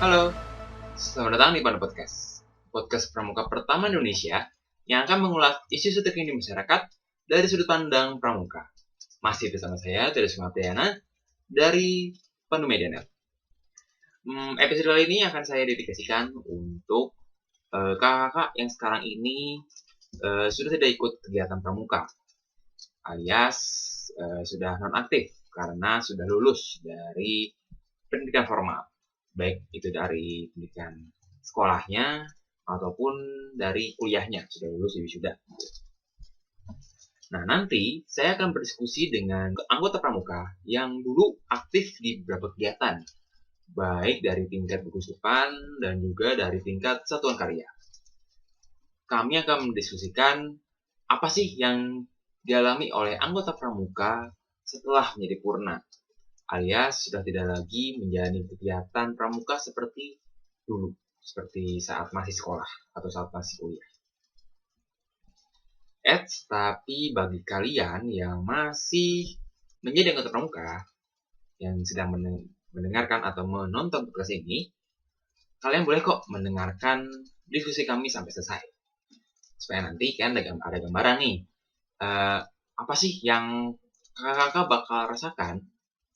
Halo, selamat datang di Panda Podcast, podcast pramuka pertama Indonesia yang akan mengulas isu-isu terkini masyarakat dari sudut pandang pramuka. Masih bersama saya, Teres Mapriana, dari Pandu Medianet. Episode kali ini akan saya dedikasikan untuk kakak-kakak yang sekarang ini sudah tidak ikut kegiatan pramuka, alias sudah non-aktif karena sudah lulus dari pendidikan formal. Baik itu dari pendidikan sekolahnya ataupun dari kuliahnya, sudah lulus di wisuda. Nah, nanti saya akan berdiskusi dengan anggota pramuka yang dulu aktif di beberapa kegiatan, baik dari tingkat gusupan dan juga dari tingkat satuan karya. Kami akan mendiskusikan apa sih yang dialami oleh anggota pramuka setelah menjadi purna, alias sudah tidak lagi menjalani kegiatan pramuka seperti dulu, seperti saat masih sekolah atau saat masih kuliah. Tapi bagi kalian yang masih menjadi anggota pramuka, yang sedang mendengarkan atau menonton podcast ini, kalian boleh kok mendengarkan diskusi kami sampai selesai. Supaya nanti kan ada gambaran nih, apa sih yang kakak-kakak bakal rasakan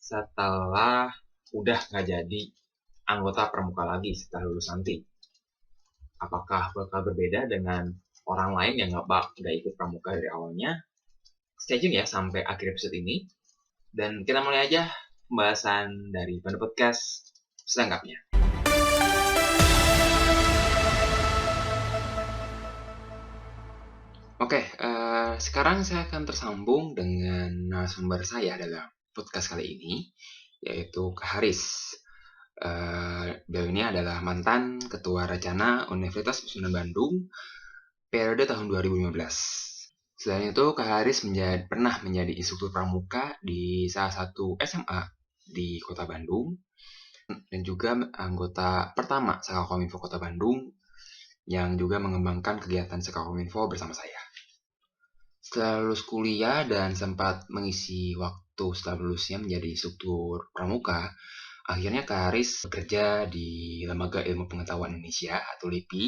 setelah udah nggak jadi anggota pramuka lagi setelah lulus nanti. Apakah bakal berbeda dengan orang lain yang nggak ikut pramuka dari awalnya? Stay tune ya sampai akhir episode ini. Dan kita mulai aja pembahasan dari Panda Podcast selengkapnya. Oke, sekarang saya akan tersambung dengan narasumber saya dalam podcast kali ini, yaitu Kak Haris. Beliau ini adalah mantan Ketua Rencana Universitas Pasundan Bandung periode tahun 2015. Selain itu, Kak Haris pernah menjadi instruktur pramuka di salah satu SMA di Kota Bandung dan juga anggota pertama Sekalkominfo Kota Bandung yang juga mengembangkan kegiatan Sekalkominfo bersama saya. Setelah lulus kuliah dan sempat mengisi waktu setelah lulusnya menjadi instruktur pramuka, akhirnya Kak Haris bekerja di Lembaga Ilmu Pengetahuan Indonesia atau LIPI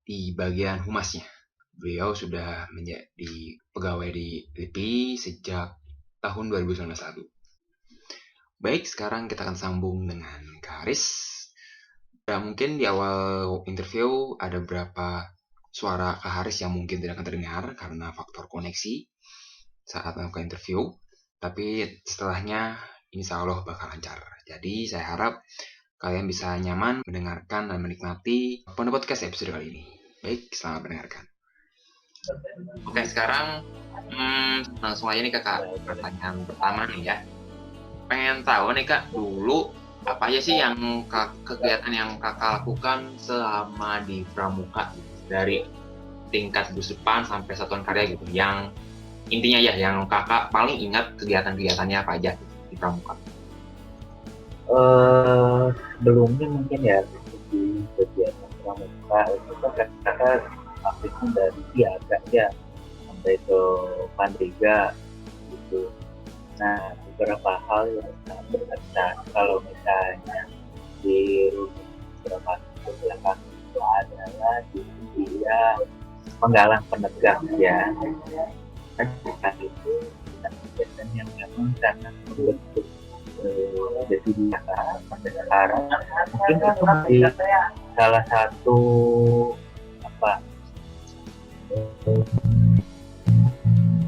di bagian humasnya. Beliau sudah menjadi pegawai di LIPI sejak tahun 2019 lalu. Baik, sekarang kita akan sambung dengan Kak Haris. Ya, mungkin di awal interview ada beberapa suara Kak Haris yang mungkin tidak akan terdengar karena faktor koneksi saat melakukan interview. Tapi setelahnya insya Allah bakal lancar. Jadi saya harap kalian bisa nyaman mendengarkan dan menikmati podcast episode kali ini. Baik, selamat mendengarkan. Oke, sekarang langsung aja nih Kak, pertanyaan pertama nih ya. Pengen tahu nih Kak, dulu apa aja sih yang kegiatan yang Kakak lakukan selama di pramuka, dari tingkat gusupan sampai satuan karya gitu, yang intinya ya yang Kakak paling ingat kegiatan-kegiatannya apa aja di pramuka? Sebelumnya mungkin ya di kegiatan pramuka itu kan kakak aktifnya dari siaga ya sampai ke Pandega gitu. Nah, beberapa hal yang sangat berkesan kalau misalnya di beberapa belakang itu adalah dia penggalang penegak ya. Kan itu kegiatan yang memang sangat membentuk jadi pada sekarang mungkin itu menjadi salah satu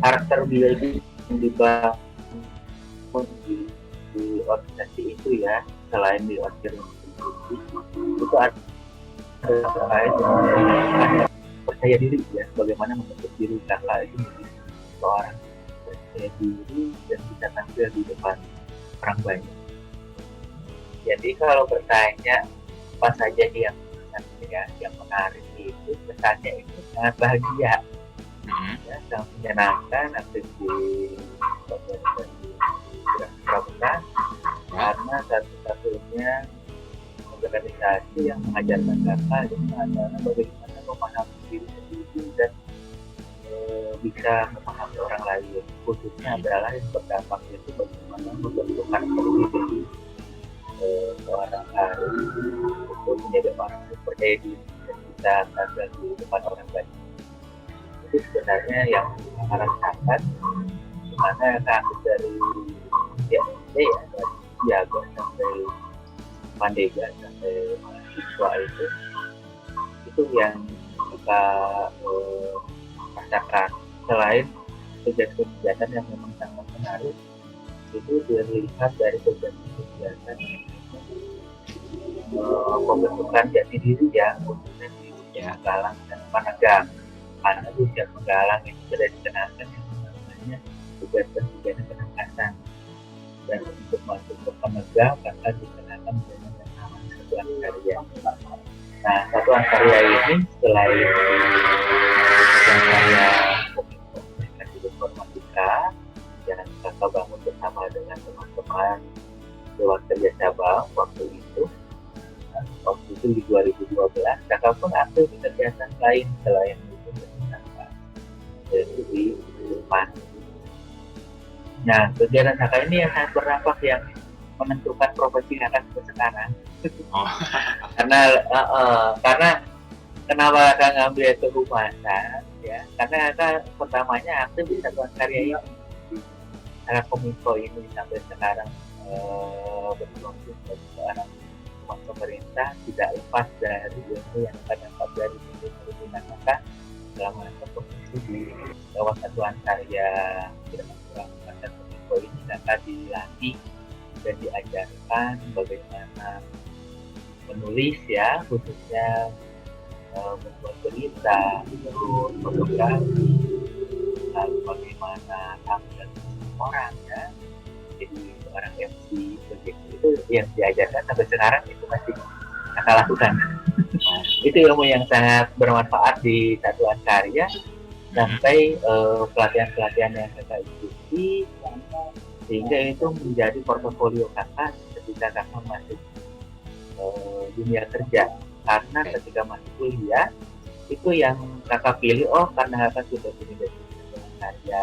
karakter beliau yang dibangun di organisasi itu ya. Selain di organisasi itu ada terkait dengan percaya diri ya, bagaimana membentuk diri kakak itu menjadi seorang percaya diri dan bisa tampil di depan orang banyak. Jadi kalau bertanya apa saja yang menarik itu kesannya itu sangat bahagia, ya, sangat menyenangkan aktif di organisasi pramuka karena satu-satunya organisasi yang mengajarkan kakak itu adalah bagaimana memahami diri sendiri dan bisa memahami orang lain, khususnya adalah yang berdampak itu bagaimana membentuk karakter diri seorang harus untuk menjadi orang yang percaya diri dan bisa tampil di depan orang banyak. Itu sebenarnya yang saya rasakan, dimana kasus dari ya dari Jago sampai Pandega sampai mahasiswa itu yang kita rasakan. Selain kegiatan-kegiatan yang memang sangat menarik, itu dilihat dari kegiatan-kegiatan pembentukan jati diri ya, khususnya di usia Galang dan Panegang. Karena usia Galang itu sudah dikenakan yang namanya kegiatan-kegiatan penangkasan, dan untuk masuk ke Panegang akan dikenakan dengan yang namanya satuan karya. Nah, satuan karya ini selain satuan karya komunikasi informatika yang kakak bangun bersama dengan teman-teman Dewan Kerja Cabang waktu itu di 2012, kakak pun aktif di kegiatan lain selain itu yaitu di depan. Nah, kegiatan kakak ini yang sangat berdampak, yang menentukan profesi kakak sekarang. Karena kenapa kakak ngambil kehumasan ya, karena kakak pertamanya aktif di satuan karya ini. Karena Kominfo ini sampai sekarang berfungsi sebagai seorang pemerintah, tidak lepas dari ilmu yang akan dapat dari pimpinan kakak selama berfungsi di bawah satuan karya dan Kominfo ini. Kakak dilatih dan diajarkan bagaimana menulis ya, khususnya membuat berita, terus fotografi, lalu bagaimana tampil orang ya, jadi orang MC begitu. Itu yang diajarkan sampai sekarang, itu masih kakak lakukan. Itu ilmu yang sangat bermanfaat di satuan karya sampai pelatihan-pelatihan yang kakak ikuti, sehingga itu menjadi portofolio kakak ketika kakak masuk dunia kerja. Karena ketika masih kuliah itu yang kakak pilih, karena kakak sudah punya satuan karya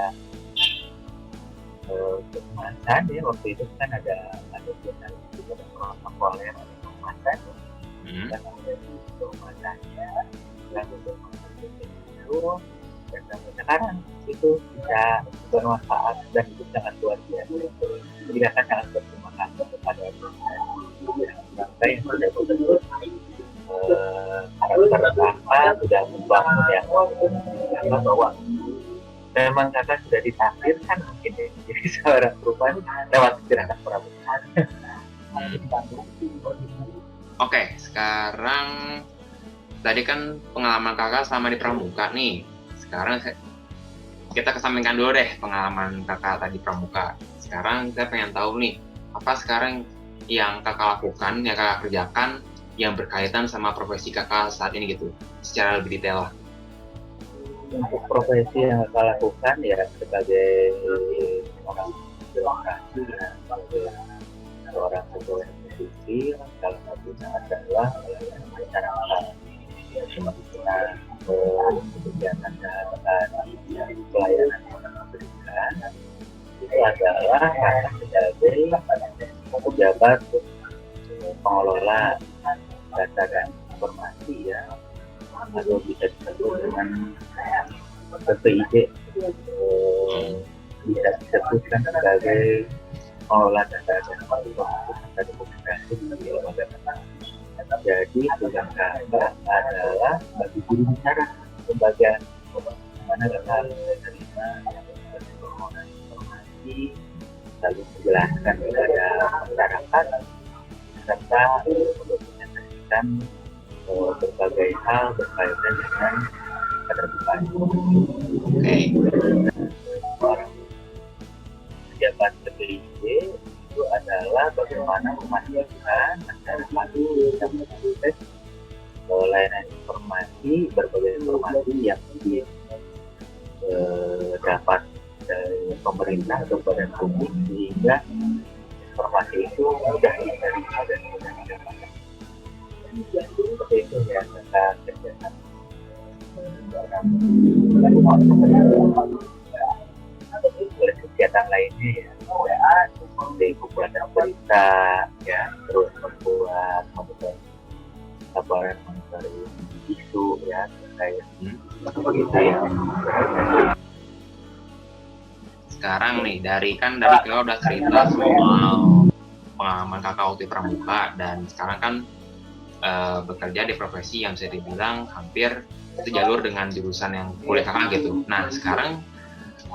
kemasan ya, waktu itu kan ada jurnalis juga, ada protokoler, ada kemasan dan ada di kemasannya dan untuk itu, dan sampai sekarang itu bisa bermanfaat dan itu sangat luar biasa. Jadi akan sangat berterima kasih kepada bangsa yang sudah betul karakter kakak sudah membangun yang kakak bahwa memang kakak sudah ditakdirkan mungkin ya jadi seorang perubahan lewat gerakan pramuka. Oke, sekarang tadi kan pengalaman kakak selama di pramuka nih. Sekarang kita kesampingkan dulu deh pengalaman kakak tadi pramuka. Sekarang saya pengen tahu nih, apa sekarang yang kakak lakukan, yang kakak kerjakan yang berkaitan sama profesi kakak saat ini gitu, secara lebih detail lah. Untuk profesi yang kakak lakukan ya sebagai orang birokrasi, sebagai seorang pegawai negeri sipil, salah satunya adalah pelayanan masyarakat. Kemudian kegiatan dari pelayanan yang diberikan itu adalah sebagai pejabat pengelola data dan informasi ya, atau bisa disebut dengan PPID, bisa disebutkan sebagai pengelola data dan informasi dan dokumentasi di lembaga negara. Jadi tugas kakak adalah bagi juru bicara lembaga mana kakak menerima informasi lalu menjelaskan kepada masyarakat serta mendokumentasikan berbagai hal berkaitan dengan keterbukaan. Orang pejabat PPID itu adalah bagaimana memastikan masyarakat bisa mengakses layanan informasi, berbagai informasi yang dapat dari pemerintah atau badan publik, sehingga informasi itu mudah diterima dan mudah didapatkan. Seperti itu ya kita kerjakan. Kegiatan lainnya ya, seperti pembuatan berita ya, terus membuat buat monitoring isu ya terkait kita yang sekarang nih dari kakak udah cerita soal pengalaman kakak waktu pramuka dan sekarang kan bekerja di profesi yang bisa dibilang hampir itu jalur dengan jurusan yang kuliah kakak gitu. Nah sekarang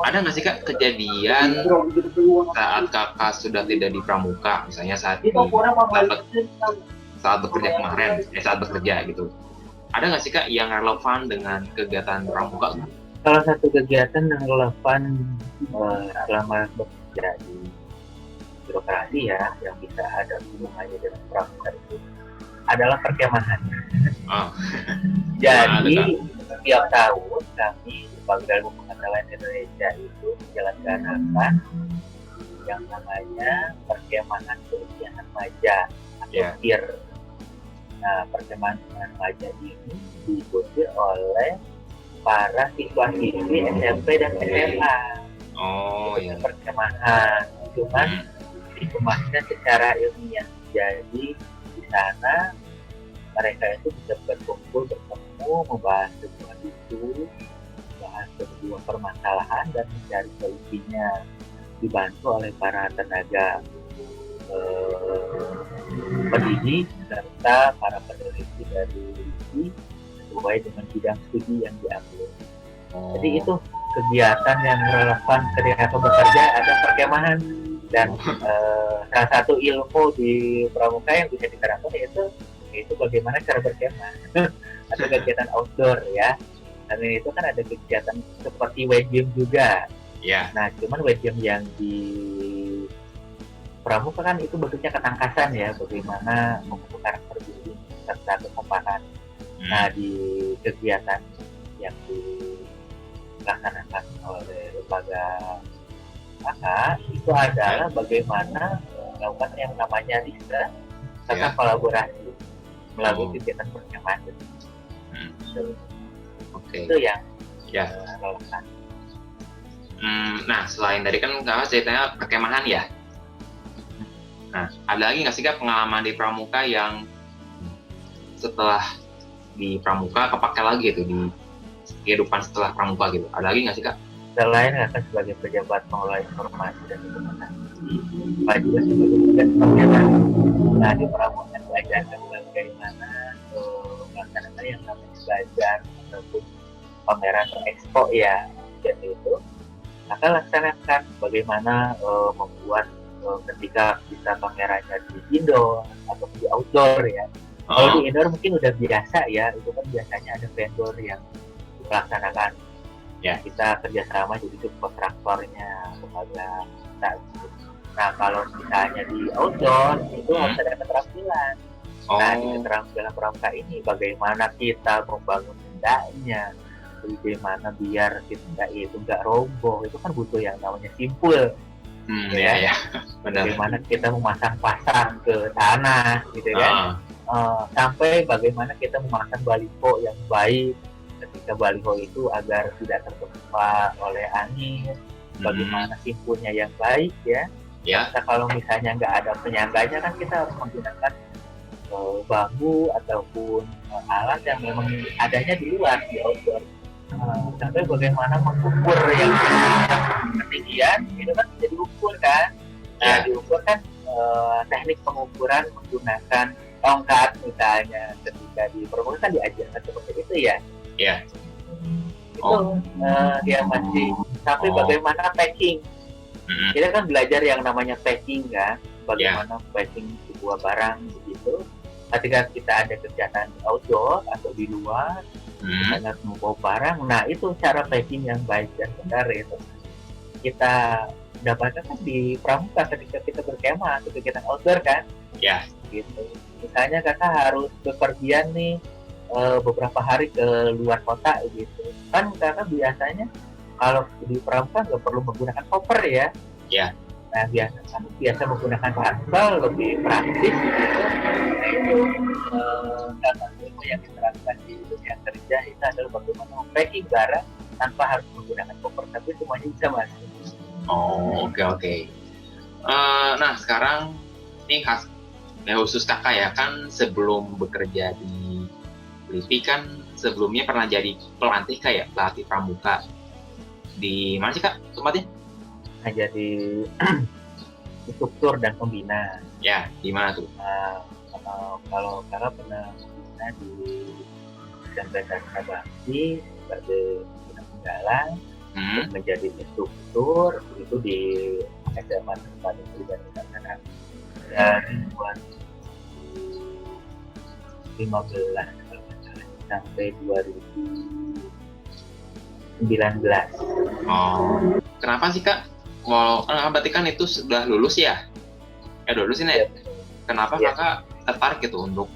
ada nggak sih kak kejadian saat kakak sudah tidak di pramuka, misalnya saat bekerja kemarin, saat bekerja gitu, ada nggak sih kak yang relevan dengan kegiatan pramuka? Salah satu kegiatan yang relevan selama bekerja di birokrasi ya, yang bisa ada hubungannya dengan pramuka itu adalah perkemahan. Jadi setiap tahun kami di Badan Pengetahuan Indonesia itu menyelenggarakan yang namanya perkemahan keusiaan remaja atau PIR. Nah, perkemahan remaja ini diikuti oleh para siswa-siswi SMP dan SMA. Perkemahan, cuman dikemasnya secara ilmiah. Jadi di sana mereka itu bisa berkumpul, bertemu, membahas sebuah isu, membahas sebuah permasalahan dan mencari solusinya, dibantu oleh para tenaga pendidik serta para peneliti dari LIPI sesuai dengan bidang studi yang diambil. Jadi itu kegiatan yang relevan ketika bekerja ada perkemahan dan salah satu ilmu di pramuka yang bisa diterapkan yaitu bagaimana cara berkemah atau kegiatan outdoor ya. Dan itu kan ada kegiatan seperti wet gym juga. Nah, cuman wet gym yang di pramuka kan itu bentuknya ketangkasan ya, bagaimana membentuk karakter diri serta kekompakan. Nah, di kegiatan yang dilaksanakan oleh lembaga kakak itu adalah bagaimana melakukan yang namanya riset serta kolaborasi melalui kegiatan perkemahan. Itu yang relevan. Nah, selain dari kan kakak ceritanya perkemahan ya. Nah, ada lagi nggak sih kak pengalaman di pramuka yang setelah di pramuka kepake lagi gitu di kehidupan setelah pramuka gitu? Ada lagi nggak sih kak? Selain kakak sebagai pejabat pengelola informasi dan dokumentasi, kakak juga sebagai pejabat pengelola. Nah, di pramuka belajarkan bagaimana melaksanakan yang namanya belajar ataupun pameran atau expo ya, jadi itu kakak laksanakan bagaimana membuat ketika kita pamerannya di indoor atau di outdoor ya. Kalau di indoor mungkin udah biasa ya, itu kan biasanya ada vendor yang melaksanakan. Kita kerjasama jadi kontraktornya lembaga kita. Nah, kalau misalnya di outdoor itu harus ada keterampilan. Nah, di keterampilan pramuka ini bagaimana kita membangun tendanya, bagaimana biar tenda itu nggak roboh, itu kan butuh yang namanya simpul. Bagaimana kita memasang pasang ke tanah gitu kan, sampai bagaimana kita memasang baliho yang baik ketika baliho itu agar tidak tertimpa oleh angin, bagaimana simpulnya yang baik ya. Nah, kalau misalnya nggak ada penyangganya kan kita harus menggunakan bambu ataupun alat yang memang adanya di luar, di outdoor. Sampai bagaimana mengukur yang ketinggian itu kan bisa diukur kan. Nah, diukur kan teknik pengukuran menggunakan tongkat misalnya ketika di pramuka kan diajarkan seperti itu ya. Itu dia masih sampai bagaimana packing. Kita kan belajar yang namanya packing kan, bagaimana packing sebuah barang begitu. Ketika kita ada kegiatan outdoor atau di luar, misalnya membawa barang, nah itu cara packing yang baik dan benar itu kita dapatkan kan di pramuka ketika kita berkemah atau kegiatan outdoor kan. Gitu. Misalnya kakak harus bepergian nih beberapa hari ke luar kota gitu. Kan kakak biasanya kalau di pramuka nggak perlu menggunakan koper ya. Nah, biasa menggunakan ransel lebih praktis gitu. Nah, itu data ilmu yang diterapkan di dunia kerja itu adalah bagaimana packing barang tanpa harus menggunakan koper, tapi semuanya bisa masuk. Oke. Nah, sekarang ini Ya khusus kakak ya, kan sebelum bekerja di LIPI kan sebelumnya pernah jadi pelatih kayak pelatih pramuka. Di mana sih kak tempatnya? Nah, jadi instruktur dan pembina. Ya, di mana tuh? Nah, kalau kakak pernah membina di SMP Dasar Bakti sebagai pembina penggalang dan menjadi instruktur itu di SMA Tempat Negeri dan Nusantara dari 2015 kalau nggak salah sampai 2019. Oh, kenapa sih kak? Kalau berarti kan itu sudah lulus ya? Udah lulus ini ya? Kenapa kakak tertarik gitu untuk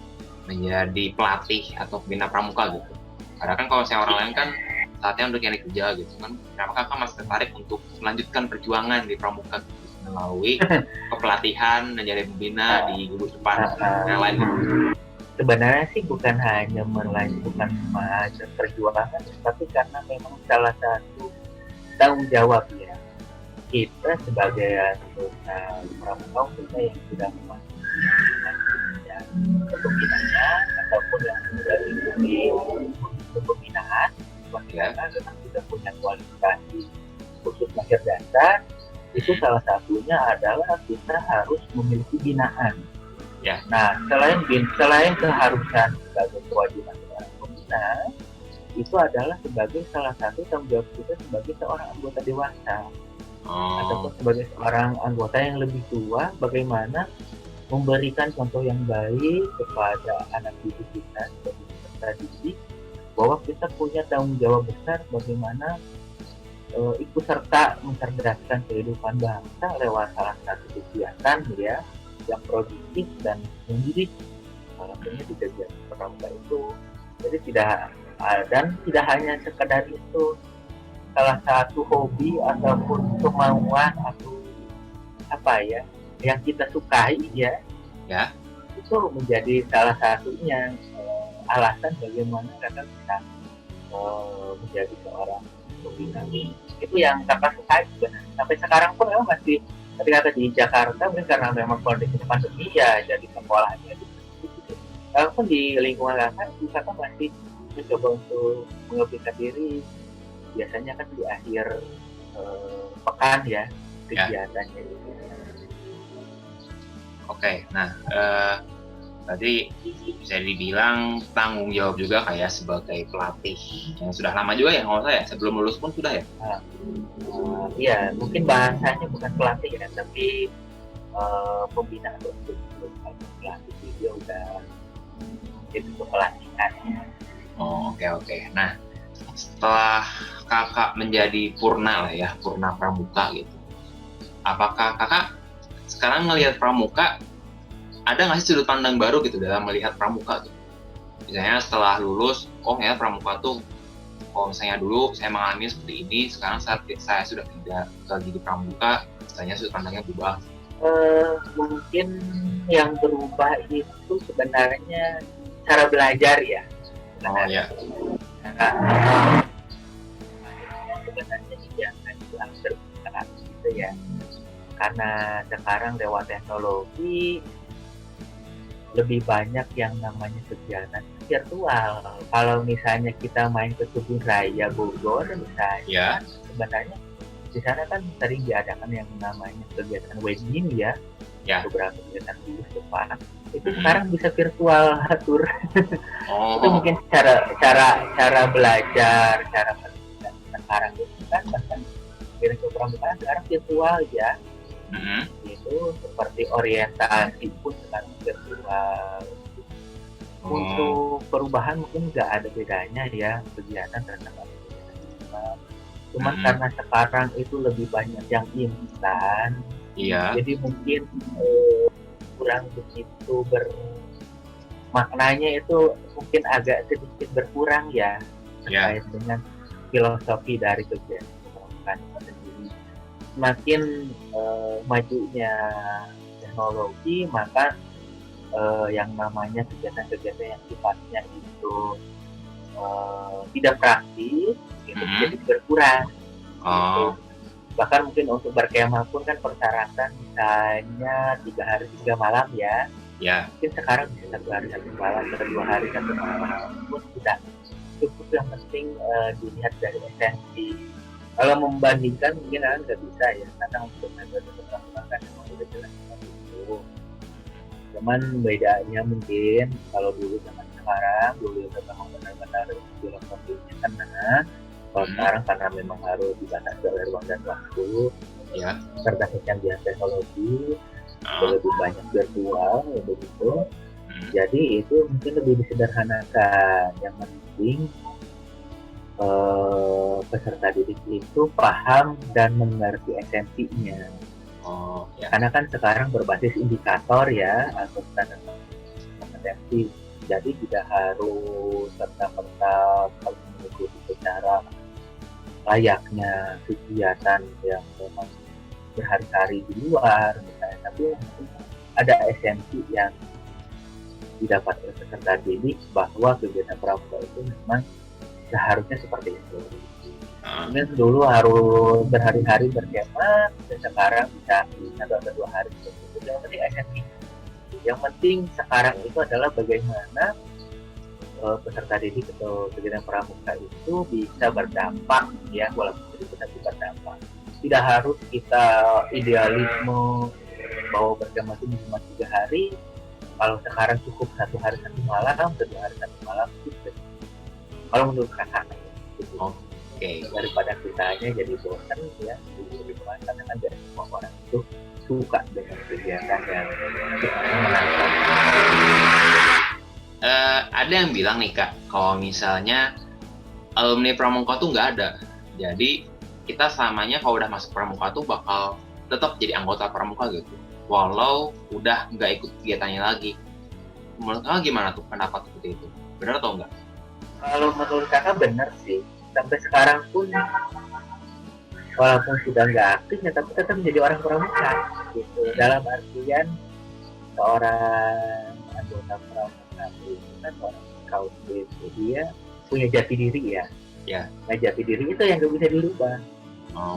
menjadi pelatih atau pembina pramuka gitu? Karena kan kalau saya orang lain kan saatnya untuk nyari kerja gitu kan. Kenapa kakak masih tertarik untuk melanjutkan perjuangan di pramuka gitu? Melalui kepelatihan menjadi pembina di gugus depan yang lain gitu? Sebenarnya sih bukan hanya melanjutkan mahasiswa perjuangan, tapi karena memang salah satu tanggung jawab ya kita sebagai anggota pramuka kita yang sudah memasuki kepembinaan ataupun yang sudah mengikuti kepembinaan, kita memang sudah punya kualifikasi khusus mahir dasar. Itu salah satunya adalah kita harus memiliki binaan. Ya. Nah, selain keharusan sebagai kewajiban seorang pembina, itu adalah sebagai salah satu tanggung jawab kita sebagai seorang anggota dewasa ataupun sebagai seorang anggota yang lebih tua, bagaimana memberikan contoh yang baik kepada anak didik kita sebagai peserta didik, bahwa kita punya tanggung jawab besar bagaimana ikut serta mencerdaskan kehidupan bangsa lewat salah satu kegiatan ya yang produktif dan mendidik, salah satunya di kegiatan pramuka itu. Jadi tidak hanya sekedar itu salah satu hobi ataupun kemauan atau apa ya yang kita sukai ya itu menjadi salah satunya alasan bagaimana kakak bisa menjadi seorang pembina. Itu yang kakak sukai sebenarnya. Sampai sekarang pun memang masih ketika di Jakarta mungkin karena memang kondisi pandemi ya jadi sekolahnya gitu. Walaupun di lingkungan kakak masih mencoba untuk mengabdikan diri, biasanya kan di akhir pekan ya kegiatannya. Oke, nah berarti bisa dibilang tanggung jawab juga kayak sebagai pelatih yang sudah lama juga ya, nggak usah ya, sebelum lulus pun sudah ya? Iya, mungkin bahasanya bukan pelatih ya, tapi pembina untuk pelatih dia udah itu kepelatihan. Oke. Nah, setelah kakak menjadi purna lah ya, purna pramuka gitu, apakah kakak sekarang ngelihat pramuka ada nggak sih sudut pandang baru gitu dalam melihat pramuka gitu? Misalnya setelah lulus, ya pramuka tuh, misalnya dulu saya mengalami seperti ini, sekarang saat saya sudah tidak lagi di pramuka, misalnya sudut pandangnya berubah. Mungkin yang berubah itu sebenarnya cara belajar ya. Iya. Sebenarnya jangan bilang terbuka gitu ya. Karena sekarang lewat teknologi lebih banyak yang namanya kegiatan virtual. Kalau misalnya kita main ke kebun raya Bogor misalnya, sebenarnya di sana kan sering diadakan yang namanya kegiatan wedding ya. Beberapa kegiatan di depan itu sekarang bisa virtual atur. Itu mungkin cara belajar, cara pendidikan sekarang itu kan bahkan kepramukaan sekarang virtual ya. Itu seperti orientasi pun sekarang virtual. Untuk perubahan mungkin nggak ada bedanya ya kegiatan terhadap kegiatan. Cuman karena sekarang itu lebih banyak yang instan, jadi mungkin kurang begitu maknanya itu mungkin agak sedikit berkurang ya terkait dengan filosofi dari kegiatan kepramukaan itu sendiri. Semakin majunya teknologi, maka yang namanya kegiatan-kegiatan yang sifatnya itu tidak praktis itu jadi berkurang. Gitu. Bahkan mungkin untuk berkemah pun kan persyaratan misalnya 3 hari 3 malam ya. Ya. Mungkin sekarang bisa 1 hari 1 malam atau 2 hari 1 malam pun tidak cukup. Yang penting dilihat dari esensi. Kalau membandingkan mungkin nggak bisa ya, karena untuk metode pertama kan memang udah jelas seperti itu. Cuman bedanya mungkin kalau dulu sama sekarang, dulu itu memang benar-benar filosofinya kena. Kalau sekarang karena memang harus dibatasi oleh ruang dan waktu, Ya. serta kecanggihan teknologi, lebih banyak virtual, begitu. Jadi itu mungkin lebih disederhanakan. Yang penting peserta didik itu paham dan mengerti esensinya. Ya. Karena kan sekarang berbasis indikator ya atau standar kompetensi. Jadi tidak harus serta-merta kalau mengikuti secara layaknya kegiatan yang memang berhari-hari di luar misalnya, tapi ada esensi yang didapat oleh peserta didik bahwa kegiatan pramuka itu memang seharusnya seperti itu. Mungkin dulu harus berhari-hari berkemah, dan sekarang bisa 1 atau 2 hari seperti itu. Yang penting esensi. Yang penting sekarang itu adalah bagaimana peserta didik atau kegiatan pramuka itu bisa berdampak ya, walaupun sedikit tapi berdampak. Tidak harus kita idealisme bahwa berkemah itu cuma 3 hari. Kalau sekarang cukup 1 hari 1 malam, 2 hari 1 malam cukup. Kalau menurut kakak gitu. Daripada kitanya jadi bosan ya di rumah, karena kan dari semua orang itu suka dengan kegiatan yang menyenangkan. Ada yang bilang nih Kak, kalau misalnya alumni pramuka tuh nggak ada, jadi kita selamanya kalau udah masuk pramuka tuh bakal tetap jadi anggota pramuka gitu, walau udah nggak ikut kegiatannya lagi. Menurut kakak gimana tuh pendapat seperti itu? Benar atau enggak? Kalau menurut kakak benar sih. Sampai sekarang pun walaupun sudah nggak aktif ya, tapi tetap menjadi orang pramuka gitu. Dalam artian seorang anggota pramuka itu kan orang scout itu dia punya jati diri ya. Nah jati diri itu yang nggak bisa dirubah.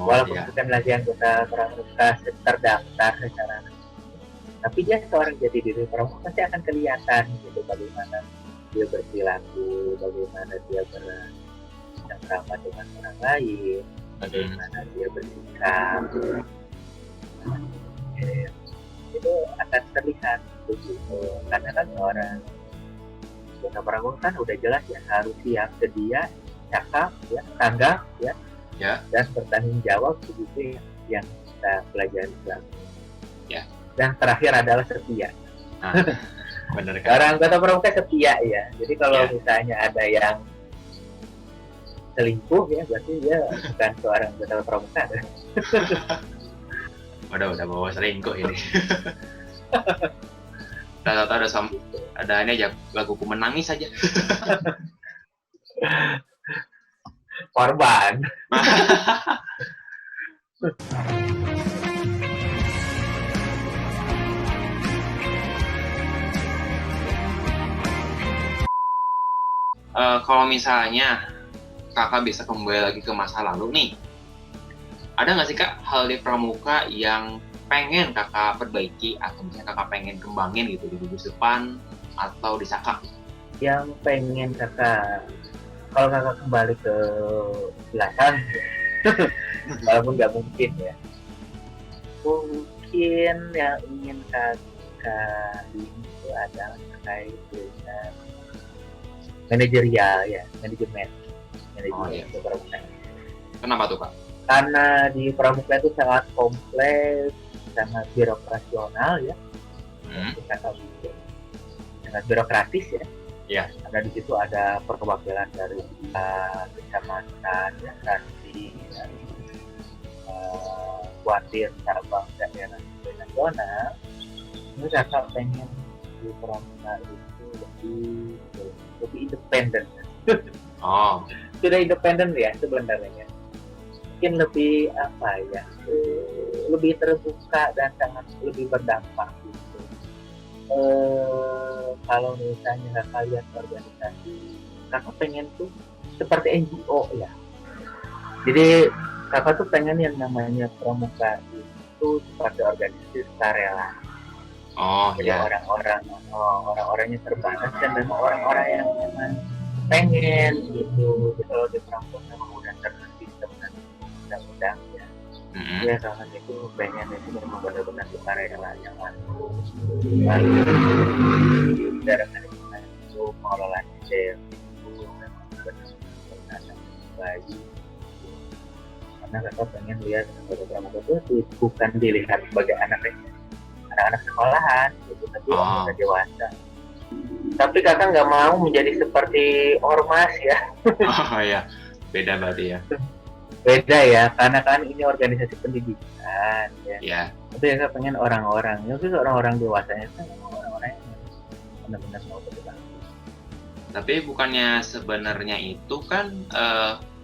Walaupun bukan lagi anggota pramuka terdaftar secara, tapi dia seorang jati diri pramuka pasti akan kelihatan gitu, bagaimana dia berperilaku, bagaimana dia bercakap dengan orang lain, bagaimana dia bersikap, itu akan terlihat begitu. Karena kan orang anggota pramuka kan udah jelas ya, harus siap, sedia, cakap, ya, tanggap, ya, dan bertanggung jawab, begitu yang kita pelajari selama. Dan terakhir adalah setia. Benar kan? Orang anggota pramuka setia ya. Jadi kalau misalnya ada yang selingkuh ya, berarti dia bukan seorang anggota pramuka. Udah bawa selingkuh ini. Tahu ada ini aja, laguku menangis saja. Korban. Kalau misalnya kakak bisa kembali lagi ke masa lalu nih, ada nggak sih kak hal di pramuka yang pengen kakak perbaiki atau misalnya kakak pengen kembangin gitu di minggu depan atau di Saka? Yang pengen kakak, kalau kakak kembali ke belakang walaupun nggak mungkin ya, mungkin yang ingin kakak itu adalah terkait dengan manajerial ya, manajemen pramuka. Kenapa tuh kak? Karena di pramuka itu sangat kompleks, sangat birokrasional ya, sangat birokratis ya. Karena di situ ada perwakilan dari kecamatan, ya, ranting, kuartir, cabang, daerah nasional. Ini kakak pengen di pramuka itu lebih independen. Sudah independen ya sebenarnya. Mungkin lebih apa ya, lebih terbuka dan sangat lebih berdampak gitu. Kalau misalnya kakak lihat organisasi, kakak pengen tuh seperti NGO ya. Jadi kakak tuh pengen yang namanya pramuka itu seperti organisasi sukarela. Oh Jadi ya. orang-orangnya terbatas dan memang orang-orang yang memang pengen gitu. Jadi kalau di perempuan memang udah tersistem dan undang-undang ya. Mm-mm. Ya kawan itu pengen itu memang benar-benar sukarela yang masuk. Lalu dari itu pengelolaan sel itu memang benar-benar baik. Karena kakak pengen lihat beberapa itu bukan dilihat sebagai anak-anak sekolahan gitu, tapi anggota dewasa. Tapi kakak nggak mau menjadi seperti ormas ya. Oh ya, beda berarti ya. Beda ya, karena kan ini organisasi pendidikan ya. Ya. Tapi kakak pengen orang-orang, itu orang-orang dewasanya itu orang-orang yang benar-benar mau berbakti. Tapi bukannya sebenarnya itu kan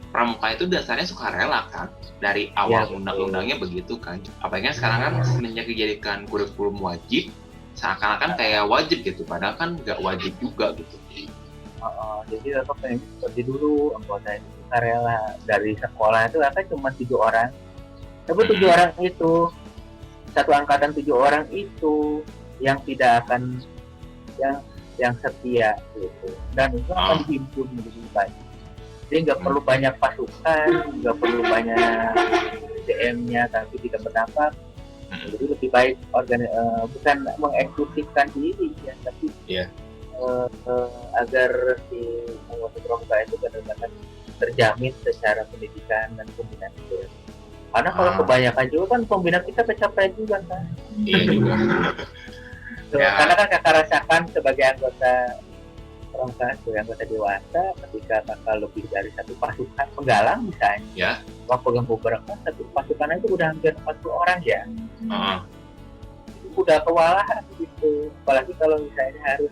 pramuka itu dasarnya sukarela kan? Dari awal undang-undangnya begitu kan? Apalagi sekarang kan semenjak dijadikan kurikulum wajib, seakan-akan kayak wajib gitu, padahal kan nggak wajib juga gitu. Jadi kakak pengen seperti dulu anggota itu sukarela. Dari sekolah itu kakak cuma 7 orang, tapi 7 orang itu satu angkatan 7 orang itu yang tidak akan yang setia gitu, dan itu akan dihimpun menjadi banyak. Jadi nggak perlu banyak pasukan, nggak perlu banyak SDM-nya, tapi tidak berdampak. Jadi lebih baik bukan mengeksekutifkan diri ya, tapi agar si anggota pramuka itu benar-benar terjamin secara pendidikan dan pembinaan itu. Karena kalau kebanyakan juga kan pembinaan kita kecapai juga kan. Iya juga. Karena kan kakak rasakan sebagai anggota pramuka, sebagai anggota dewasa, ketika kakak lebih dari satu pasukan penggalang misalnya, pegang beberapa satu pasukan itu udah hampir 40 orang ya. Udah kewalahan gitu. Apalagi kalau misalnya harus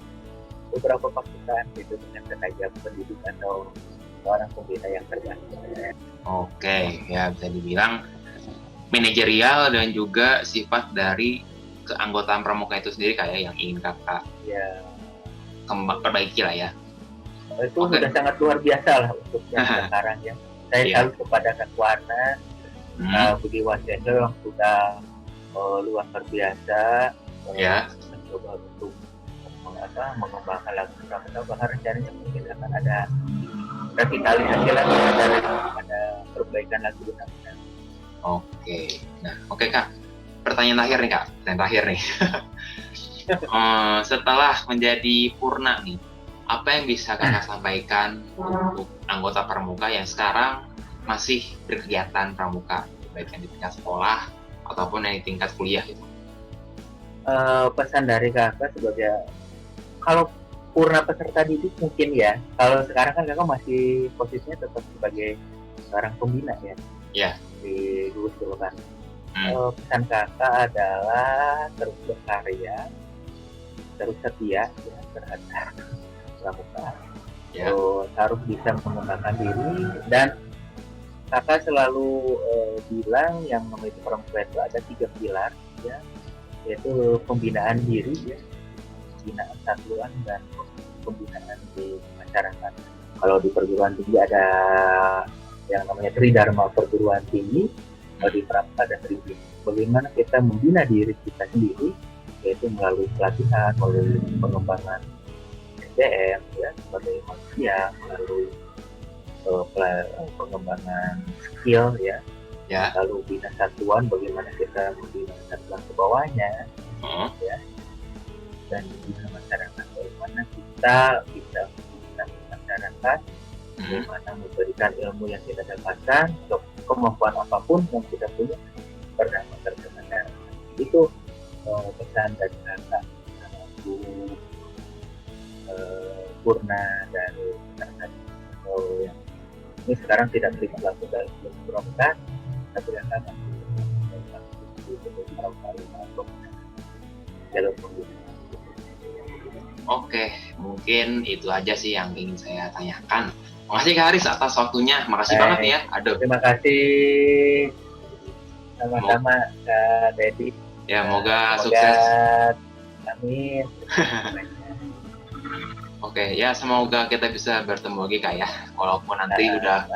beberapa pasukan gitu dengan tenaga pendidik atau orang pembina yang terbatas. Oke, ya bisa dibilang manajerial dan juga sifat dari keanggotaan pramuka itu sendiri kayak yang ingin kakak perbaiki lah ya. Itu sudah sangat luar biasa lah untuk yang sekarang ya. Saya salut kepada Kak Warna, Budi Waseso yang sudah luar biasa mencoba untuk mengembangkan lagu pramuka, bahkan rencananya mungkin akan ada revitalisasi lagi, ada perbaikan lagu pramuka. Oke, nah oke Kak, pertanyaan terakhir nih setelah menjadi purna nih, apa yang bisa kakak sampaikan untuk anggota pramuka yang sekarang masih berkegiatan pramuka, baik yang di tingkat sekolah ataupun yang di tingkat kuliah gitu? Pesan dari kakak sebagai, kalau purna peserta didik mungkin ya, kalau sekarang kan kakak masih posisinya tetap sebagai seorang pembina ya, di gugus tugas. Pesan kakak adalah terus berkarya, terus setia ya terhadap pramuka, terus harus bisa mengembangkan diri, dan kakak selalu bilang yang namanya pramuka itu ada 3 pilar ya, yaitu pembinaan diri ya, pembinaan satuan, dan pembinaan di masyarakat. Kalau di perguruan tinggi ada yang namanya Tridharma perguruan tinggi, kalau di pramuka ada Tridharma. Bagaimana kita membina diri kita sendiri, yaitu melalui pelatihan, melalui pengembangan SDM ya, sebagai manusia, melalui pengembangan skill ya, lalu bina satuan, bagaimana kita membina satuan ke bawahnya ya, dan bina masyarakat, bagaimana kita bisa membina masyarakat, bagaimana memberikan ilmu yang kita dapatkan, kemampuan apapun yang kita punya berdampak terhadap masyarakat. Itu pesan dari kakak Purna dari masyarakat yang ini sekarang tidak terlibat langsung dalam pramuka, tapi akan jalur pembinaan. Oke, mungkin itu aja sih yang ingin saya tanyakan. Makasih Kak Haris atas waktunya, makasih banget nih ya. Aduh. Terima kasih, sama-sama Kak Dedi. Ya, semoga sukses. Amin. Oke, ya semoga kita bisa bertemu lagi Kak ya. Walaupun nanti udah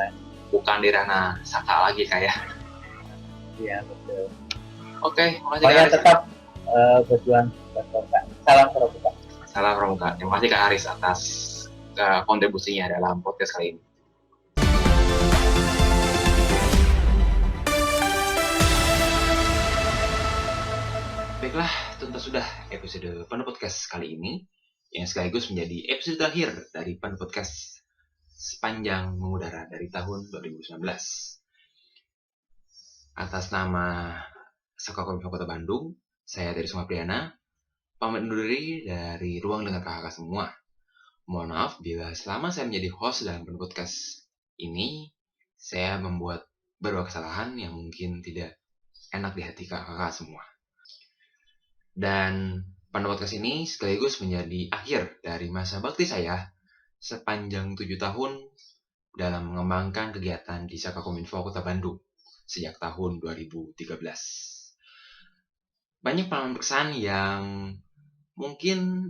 bukan di ranah Saka lagi Kak ya. Iya, betul. Oke, makasih Kak Haris. Tetap berjuang Salam pramuka. Salam pramuka. Terima kasih Kak Aris atas kontribusinya dalam podcast kali ini. Baiklah, tentu sudah episode Panu Podcast kali ini yang sekaligus menjadi episode terakhir dari Panu Podcast sepanjang mengudara dari tahun 2019. Atas nama Sekolah Kota Bandung, saya dari Sumapriana, pamit undur diri dari ruang dengar kakak semua. Mohon maaf bila selama saya menjadi host dalam Panu Podcast ini, saya membuat beberapa kesalahan yang mungkin tidak enak di hati kakak semua. Dan Panu Podcast ini sekaligus menjadi akhir dari masa bakti saya sepanjang 7 tahun dalam mengembangkan kegiatan di Sakakominfo Kota Bandung sejak tahun 2013. Banyak pengalaman berkesan yang mungkin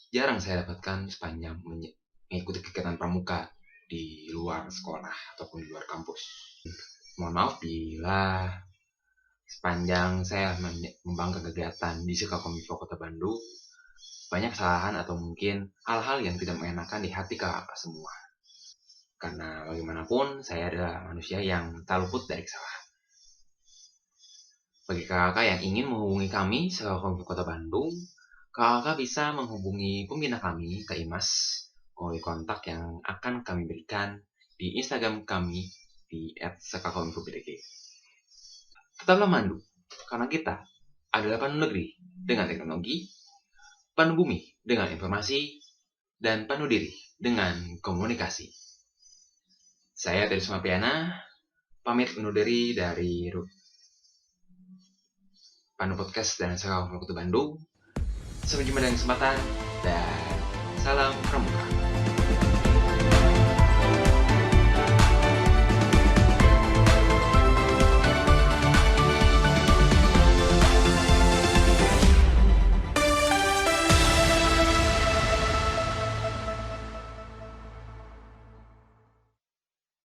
jarang saya dapatkan sepanjang mengikuti kegiatan pramuka di luar sekolah ataupun di luar kampus. Mohon maaf bila sepanjang saya mengembangkan kegiatan di Sakakominfo Kota Bandung, banyak kesalahan atau mungkin hal-hal yang tidak mengenakan di hati kakak semua. Karena bagaimanapun, saya adalah manusia yang tak luput dari kesalahan. Bagi kakak yang ingin menghubungi kami Sakakominfo Kota Bandung, kakak bisa menghubungi pembina kami, Kak Imas, melalui kontak yang akan kami berikan di Instagram kami di @sakakominfo.bdg. Tetaplah mandu, karena kita adalah Panu Negeri dengan teknologi, Panu Bumi dengan informasi, dan Panu Diri dengan komunikasi. Saya dari Sumapriana, pamit undur diri dari Panu Podcast dan Sekolah Kota Bandung. Sampai jumpa dengan kesempatan, dan salam pramuka.